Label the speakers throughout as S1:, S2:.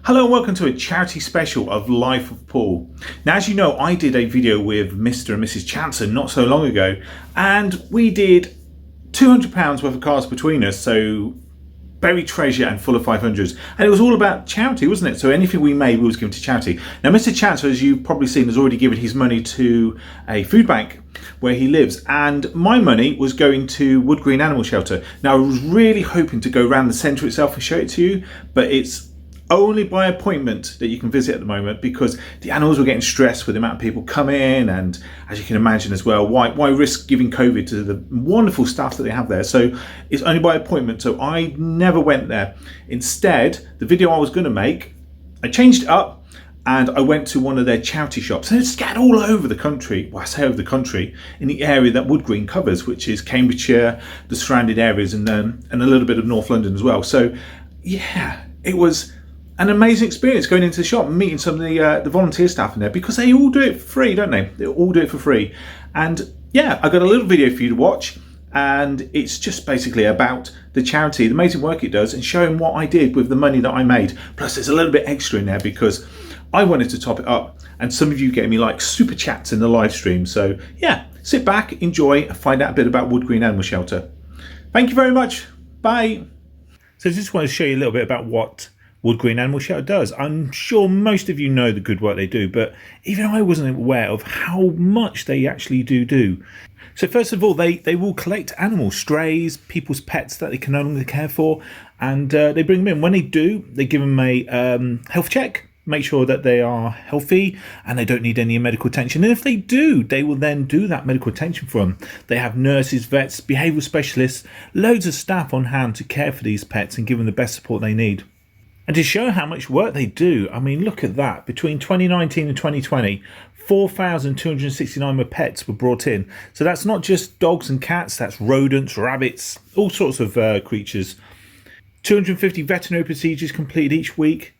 S1: Hello and welcome to a charity special of Life of Paul. Now, as you know, I did a video with Mr. and Mrs. Chanson not so long ago, and we did £200 worth of cards between us, so Buried Treasure and Full of 500s. And it was all about charity, wasn't it? So anything we made, we always give to charity. Now, Mr. Chanson, as you've probably seen, has already given his money to a food bank where he lives, and my money was going to Wood Green Animal Shelter. Now, I was really hoping to go around the centre itself and show it to you, but it's only by appointment that you can visit at the moment, because the animals were getting stressed with the amount of people coming, and as you can imagine as well, why risk giving COVID to the wonderful staff that they have there? So it's only by appointment, so I never went there. Instead, the video I was going to make, I changed it up and I went to one of their charity shops, and it's scattered all over the country. Well, I say over the country, in the area that Wood Green covers, which is Cambridgeshire, the surrounding areas, and a little bit of North London as well. So yeah, it was an amazing experience going into the shop and meeting some of the volunteer staff in there, because they all do it for free, don't they? They all do it for free. And yeah, I got a little video for you to watch, and it's just basically about the charity, the amazing work it does, and showing what I did with the money that I made. Plus there's a little bit extra in there because I wanted to top it up, and some of you gave me like super chats in the live stream. So yeah, sit back, enjoy, and find out a bit about Wood Green Animal Shelter. Thank you very much. Bye. So I just want to show you a little bit about what Wood Green Animal Shelter does. I'm sure most of you know the good work they do, but even I wasn't aware of how much they actually do. So first of all, they will collect animals, strays, people's pets that they can no longer care for, and they bring them in. When they do, they give them a health check, make sure that they are healthy and they don't need any medical attention. And if they do, they will then do that medical attention for them. They have nurses, vets, behavioural specialists, loads of staff on hand to care for these pets and give them the best support they need. And to show how much work they do, I mean, look at that. Between 2019 and 2020, 4,269 pets were brought in. So that's not just dogs and cats, that's rodents, rabbits, all sorts of creatures. 250 veterinary procedures completed each week.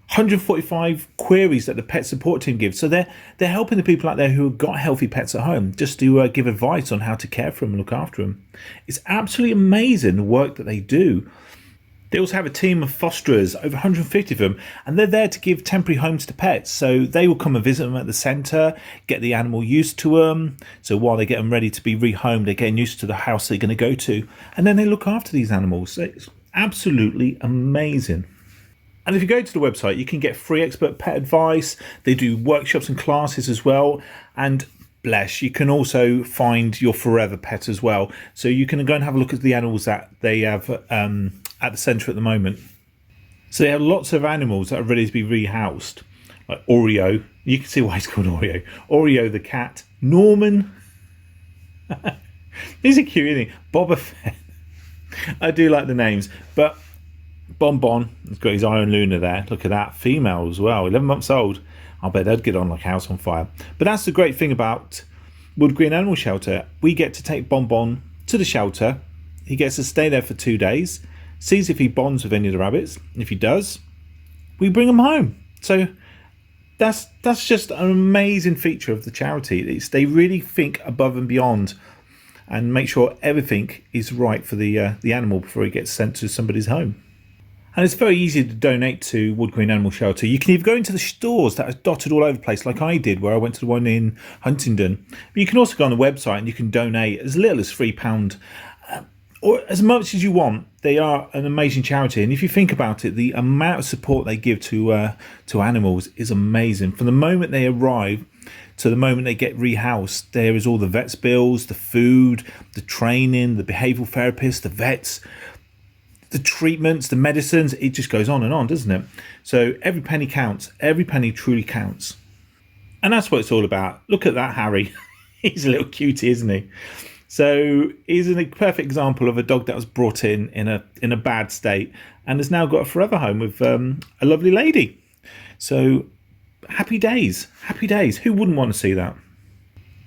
S1: 145 queries that the pet support team gives. So they're helping the people out there who have got healthy pets at home, just to give advice on how to care for them and look after them. It's absolutely amazing the work that they do. They also have a team of fosterers, over 150 of them, and they're there to give temporary homes to pets. So they will come and visit them at the centre, get the animal used to them. So while they get them ready to be rehomed, they're getting used to the house they're going to go to. And then they look after these animals. So it's absolutely amazing. And if you go to the website, you can get free expert pet advice. They do workshops and classes as well. And bless, you can also find your forever pet as well. So you can go and have a look at the animals that they have at the centre at the moment. So they have lots of animals that are ready to be rehoused, like Oreo. You can see why it's called Oreo. Oreo the cat, Norman. These are cute, isn't they? Boba Fett. I do like the names, but Bon Bon has got his Iron Luna there. Look at that, female as well, 11 months old. I bet they'd get on like a house on fire. But that's the great thing about Wood Green Animal Shelter. We get to take Bon Bon to the shelter. He gets to stay there for 2 days, sees if he bonds with any of the rabbits. If he does, we bring him home. So that's just an amazing feature of the charity. They really think above and beyond and make sure everything is right for the animal before he gets sent to somebody's home. And it's very easy to donate to Wood Green Animal Shelter. You can either go into the stores that are dotted all over the place, like I did, where I went to the one in Huntingdon. But you can also go on the website and you can donate as little as £3, or as much as you want. They are an amazing charity. And if you think about it, the amount of support they give to animals is amazing. From the moment they arrive to the moment they get rehoused, there is all the vet's bills, the food, the training, the behavioural therapists, the vets, the treatments, the medicines. It just goes on, doesn't it? So every penny counts. Every penny truly counts. And that's what it's all about. Look at that Harry. He's a little cutie, isn't he? So he's a perfect example of a dog that was brought in a bad state and has now got a forever home with a lovely lady. So happy days. Who wouldn't want to see that?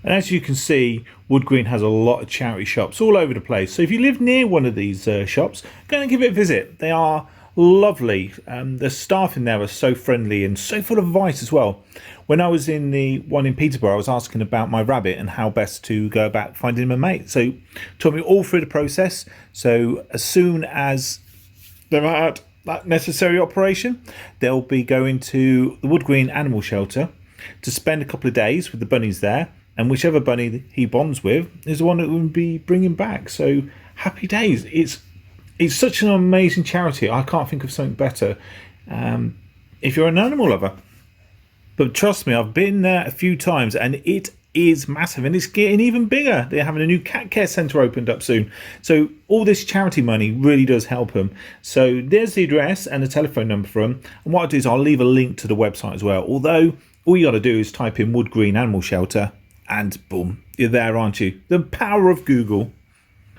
S1: And as you can see, Wood Green has a lot of charity shops all over the place. So if you live near one of these shops, go and give it a visit. They are lovely. The staff in there are so friendly and so full of advice as well. When I was in the one in Peterborough, I was asking about my rabbit and how best to go about finding him a mate. So taught me all through the process. So as soon as they're at that necessary operation, they'll be going to the Wood Green Animal Shelter to spend a couple of days with the bunnies there, and whichever bunny he bonds with is the one that will be bringing back. So happy days. It's such an amazing charity. I can't think of something better if you're an animal lover. But trust me, I've been there a few times and it is massive, and it's getting even bigger. They're having a new cat care centre opened up soon. So all this charity money really does help them. So there's the address and the telephone number for them. And what I'll do is I'll leave a link to the website as well. Although all you got to do is type in Wood Green Animal Shelter and boom, you're there, aren't you? The power of Google.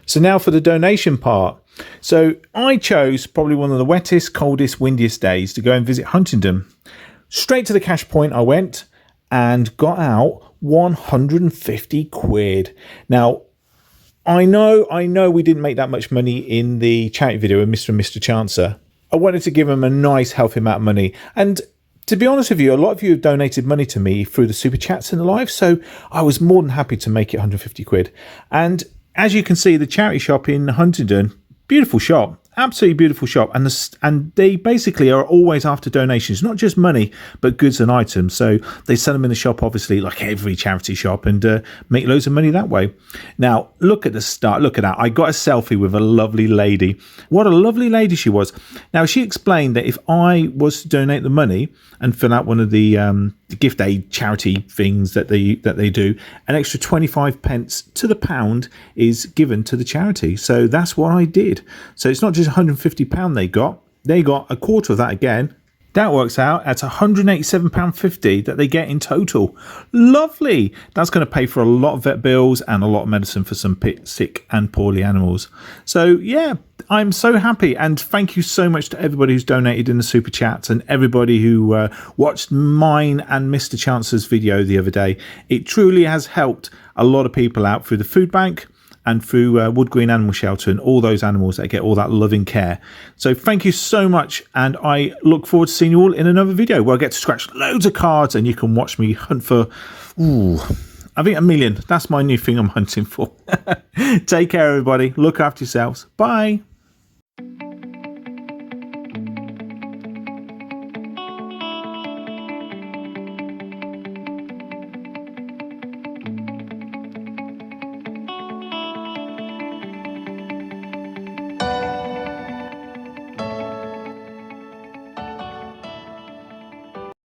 S1: So now for the donation part. So I chose probably one of the wettest, coldest, windiest days to go and visit Huntingdon. Straight to the cash point I went and got out 150 quid. Now, I know we didn't make that much money in the charity video with Mr. and Mr. Chancer. I wanted to give him a nice, healthy amount of money. And to be honest with you, a lot of you have donated money to me through the super chats in the live. So I was more than happy to make it 150 quid. And as you can see, the charity shop in Huntingdon, beautiful shop. Absolutely beautiful shop, and they basically are always after donations, not just money, but goods and items. So they sell them in the shop, obviously, like every charity shop, and make loads of money that way. Now, look at the start. Look at that. I got a selfie with a lovely lady. What a lovely lady she was. Now, she explained that if I was to donate the money and fill out one of the gift aid charity things that they do, an extra 25 pence to the pound is given to the charity. So that's what I did. So it's not just £150 they got a quarter of that again. That works out at £187.50 that they get in total. Lovely. That's going to pay for a lot of vet bills and a lot of medicine for some sick and poorly animals. So yeah, I'm so happy, and thank you so much to everybody who's donated in the super chats and everybody who watched mine and Mr. Chancer's video the other day. It truly has helped a lot of people out through the food bank and through Wood Green Animal Shelter and all those animals that get all that loving care. So thank you so much, and I look forward to seeing you all in another video where I get to scratch loads of cards and you can watch me hunt for, I think 1 million. That's my new thing I'm hunting for. Take care, everybody. Look after yourselves. Bye.